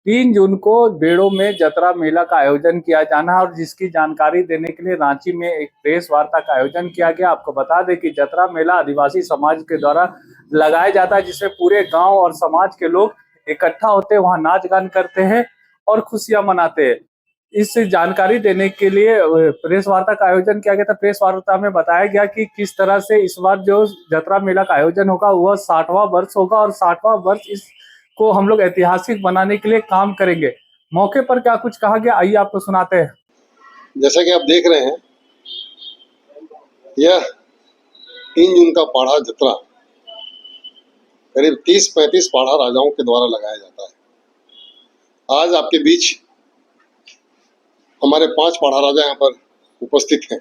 3 जून को बेड़ो में जतरा मेला का आयोजन किया जाना है और जिसकी जानकारी देने के लिए रांची में एक प्रेस वार्ता का आयोजन किया गया। आपको बता दें कि जतरा मेला आदिवासी समाज के द्वारा लगाया जाता है, जिसमें पूरे गांव और समाज के लोग इकट्ठा होते हैं, वहां नाच गान करते हैं और खुशियां मनाते हैं। इस जानकारी देने के लिए प्रेस वार्ता का आयोजन किया गया था। प्रेस वार्ता में बताया गया कि किस तरह से इस बार जो जतरा मेला का आयोजन होगा वह 60वां वर्ष होगा और 60वां वर्ष इस को हम लोग ऐतिहासिक बनाने के लिए काम करेंगे। मौके पर क्या कुछ कहा गया, आइए आपको सुनाते हैं। जैसा कि आप देख रहे हैं, यह 3 जून का पाढ़ा जतरा करीब 30-35 पाढ़ा राजाओं के द्वारा लगाया जाता है। आज आपके बीच हमारे 5 पाढ़ा राजा यहाँ पर उपस्थित हैं,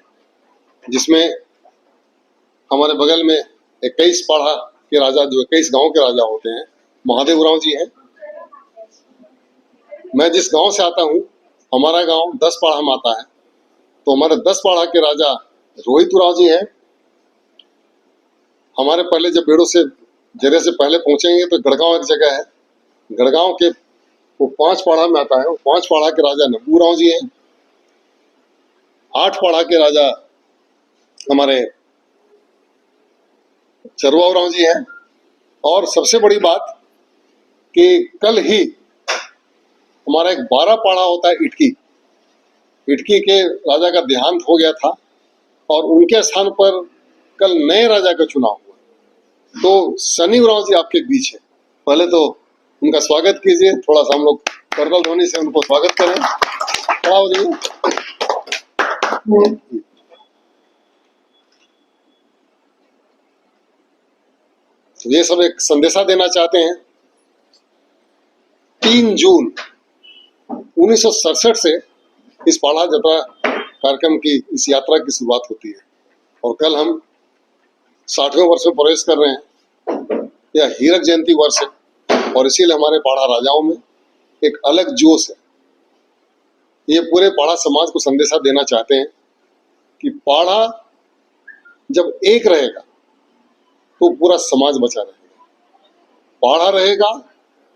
जिसमें हमारे बगल में 21 पाढ़ा के राजा, जो 21 गांव के राजा होते हैं, महादेव उरांव जी हैं। मैं जिस गांव से आता हूँ, हमारा गांव 10 पाढ़ा में आता है, तो हमारे 10 पाढ़ा के राजा रोहित उरांव जी हैं। हमारे पहले जब बेड़ो से जरे से पहले पहुंचेंगे तो गढ़गांव एक जगह है, गढ़गांव के वो 5 पाढ़ा में आता है, वो 5 पाढ़ा के राजा नब्बू उरांव जी हैं। 8 पाढ़ा के राजा हमारे चरवा उरांव जी हैं। और सबसे बड़ी बात कि कल ही हमारा एक 12 पाढ़ा होता है इटकी के राजा का देहांत हो गया था और उनके स्थान पर कल नए राजा का चुनाव हुआ। तो सनी उरांव जी आपके बीच है। पहले तो उनका स्वागत कीजिए, थोड़ा सा हम लोग करतल ध्वनि से उनको स्वागत करें। खड़ा हो जाइए। तो ये सब एक संदेशा देना चाहते हैं। 3 जून 1967 से इस पाढ़ा जतरा कार्यक्रम की, इस यात्रा की शुरुआत होती है और कल हम 60वें वर्ष में प्रवेश कर रहे हैं। यह हीरक जयंती वर्ष है और इसीलिए हमारे पाढ़ा राजाओं में एक अलग जोश है। ये पूरे पाढ़ा समाज को संदेशा देना चाहते हैं कि पाढ़ा जब एक रहेगा तो पूरा समाज बचा रहेगा। पाढ़ा रहेगा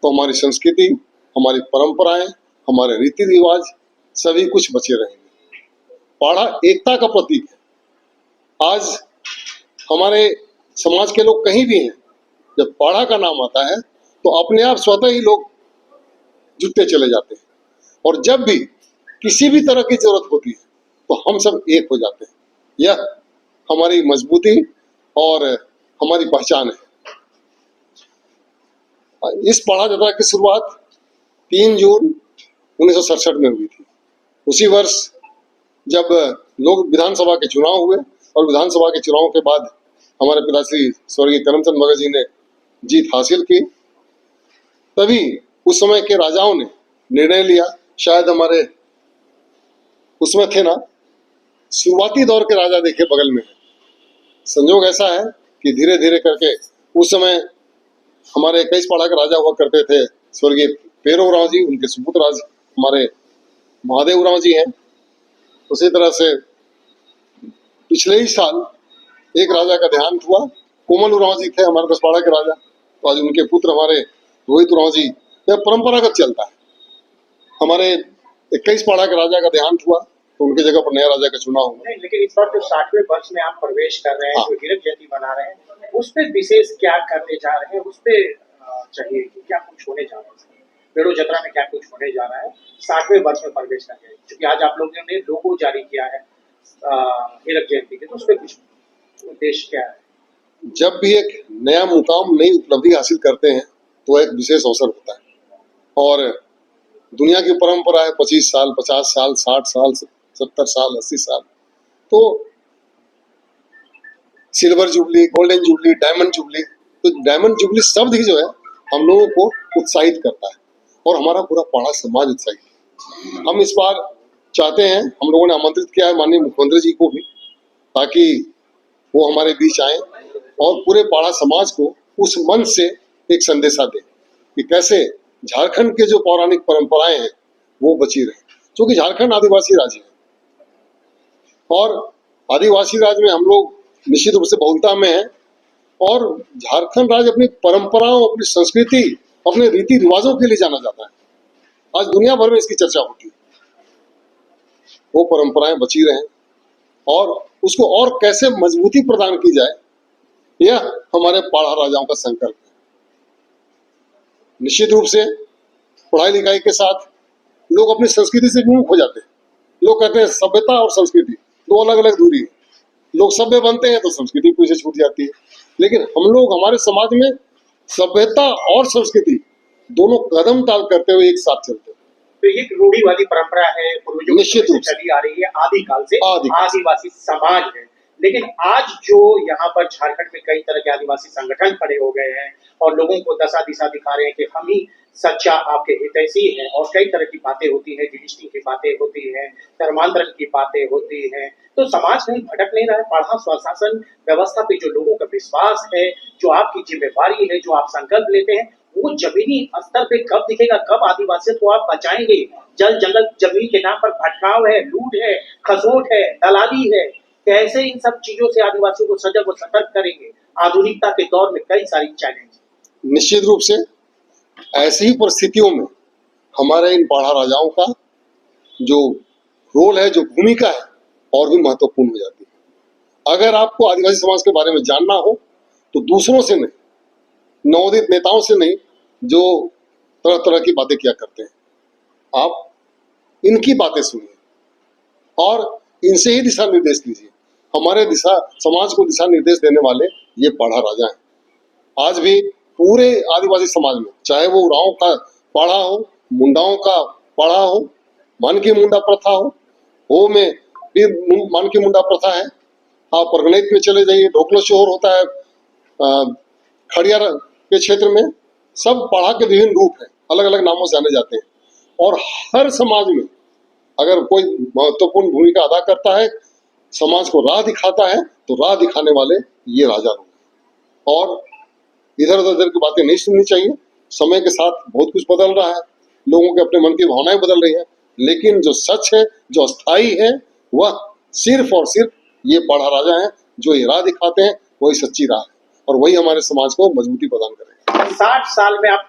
तो हमारी संस्कृति, हमारी परंपराएं, हमारे रीति रिवाज सभी कुछ बचे रहेंगे। पाढ़ा एकता का प्रतीक है। आज हमारे समाज के लोग कहीं भी हैं, जब पाढ़ा का नाम आता है तो अपने आप स्वतः ही लोग जुटते चले जाते हैं और जब भी किसी भी तरह की जरूरत होती है तो हम सब एक हो जाते हैं। यह हमारी मजबूती और हमारी पहचान है। इस पाढ़ा जतरा की शुरुआत 3 जून 1967 में हुई थी। उसी वर्ष जब लोग विधानसभा के चुनाव हुए और विधानसभा के चुनाव के बाद हमारे पिताश्री स्वर्गीय करमचंद मगध जी ने जीत हासिल की, तभी उस समय के राजाओं ने निर्णय लिया, शायद हमारे उसमें थे ना, शुरुआती दौर के राजा देखे बगल में है। संयोग ऐसा है कि धीरे धीरे करके उस समय हमारे 21 पाढ़ा के राजा हुआ करते थे स्वर्गीय पेरो उरांव जी, उनके सुपुत्र राज हमारे महादेव उरांव जी हैं। उसी तरह से पिछले ही साल एक राजा का देहांत हुआ, कोमल उरांव जी थे हमारे 10 पाढ़ा के राजा, तो आज उनके पुत्र हमारे रोहित उरांव जी। यह परंपरागत चलता है। हमारे 21 पाढ़ा के राजा का देहांत हुआ तो उनकी जगह पर नया राजा का चुनाव हुआ। लेकिन इस बार जो 60वें वर्ष में आप प्रवेश कर रहे हैं, जो हीरक जयंती मना रहे हैं, उस पे विशेष क्या करने जा रहे हैं, उस पे चाहिए कि क्या कुछ होने जा रहा है, बेड़ो जतरा में क्या कुछ होने जा रहा है 60वें वर्ष में प्रवेश करके, क्योंकि आज आप लोगों ने लोगो जारी किया है हीरक जयंती के, तो उस पर कुछ उद्देश्य क्या है? जब भी एक नया मुकाम, नई उपलब्धि हासिल करते हैं तो एक विशेष अवसर होता है और दुनिया की परंपरा है 25 साल, 50 साल, 60 साल, 70 साल, 80 साल। तो silver jubilee, golden jubilee, diamond jubilee, तो डायमंड जुबली शब्द ही जो है हम लोगों को उत्साहित करता है और हमारा पूरा पाढ़ा समाज उत्साहित है। हम इस बार चाहते हैं, हम लोगों ने आमंत्रित किया है माननीय मुख्यमंत्री जी को भी, ताकि वो हमारे बीच आए और पूरे पाढ़ा समाज को उस मंच से एक संदेशा दें कि कैसे झारखंड के जो पौराणिक परंपराएं हैं वो बची रहे, क्योंकि झारखंड आदिवासी राज्य है और आदिवासी राज्य में हम लोग निश्चित रूप से बहुलता में है और झारखंड राज्य अपनी परंपराओं, अपनी संस्कृति, अपने रीति रिवाजों के लिए जाना जाता है। आज दुनिया भर में इसकी चर्चा होती है। वो परंपराएं बची रहें और उसको और कैसे मजबूती प्रदान की जाए, यह हमारे पाढ़ा राजाओं का संकल्प है। निश्चित रूप से पढ़ाई लिखाई के साथ लोग अपनी संस्कृति से विमुख हो जाते हैं। लोग कहते हैं सभ्यता और संस्कृति दो अलग अलग दूरी है। लोग सभ्य बनते हैं तो संस्कृति पीछे छूट जाती है। लेकिन हम लोग हमारे समाज में सभ्यता और संस्कृति दोनों कदम ताल करते हुए एक साथ चलते हैं। तो ये एक रूढ़िवादी परंपरा है, पूर्वजों निश्चित से रूप से चली आ रही है आदिकाल से, आदिकाल। आदिवासी समाज है। लेकिन आज जो यहाँ पर झारखंड में कई तरह के आदिवासी संगठन खड़े हो गए हैं और लोगों को दशा दिशा दिखा रहे हैं कि हम ही सच्चा आपके हितैषी हैं, और कई तरह की बातें होती हैं, जीएसटी की बातें होती हैं, धर्मांतरण की बातें होती हैं, तो समाज कहीं भटक नहीं रहा है। पढ़ा स्वशासन व्यवस्था पे जो लोगों का विश्वास है, जो आपकी जिम्मेवारी है, जो आप संकल्प लेते हैं, वो जमीनी स्तर पे कब दिखेगा? कब आदिवासियों को आप बचाएंगे? जल जंगल जमीन के नाम पर भटकाव है, लूट है, खसोट है, दलाली है, कैसे इन सब चीजों से आदिवासियों को सजग और सतर्क करेंगे? आधुनिकता के दौर में कई सारी चैलेंज। निश्चित रूप से ऐसी ही परिस्थितियों में हमारे इन पाढ़ा राजाओं का जो रोल है, जो भूमिका है, और भी महत्वपूर्ण हो जाती है। अगर आपको आदिवासी समाज के बारे में जानना हो तो दूसरों से नहीं, नवोदित नेताओं से नहीं, जो तरह तरह की बातें किया करते हैं, आप इनकी बातें सुनिए और इनसे ही दिशा निर्देश लीजिए। हमारे समाज को दिशा निर्देश देने वाले ये पाढ़ा राजा हैं। आज भी पूरे आदिवासी समाज में, चाहे वो उरांव का पाढ़ा हो, मुंडाओं का पाढ़ा हो, मन की मुंडा प्रथा हो में भी मन की मुंडा प्रथा है। आप परगनेत में चले जाइए, ढोकलो शोहर होता है, खड़िया के क्षेत्र में, सब पाढ़ा के विभिन्न रूप हैं, अलग अलग नामों से जाने जाते हैं। और हर समाज में अगर कोई महत्वपूर्ण भूमिका अदा करता है, समाज को राह दिखाता है, तो राह दिखाने वाले ये राजा लोग हैं। और इधर उधर की बातें नहीं सुननी चाहिए। समय के साथ बहुत कुछ बदल रहा है, लोगों के अपने मन की भावनाएं बदल रही है, लेकिन जो सच है, जो अस्थाई है, वह सिर्फ और सिर्फ ये पाढ़ा राजा हैं, जो ये राह दिखाते हैं, वही सच्ची राह है और वही हमारे समाज को मजबूती प्रदान करेगा। 60 साल में आप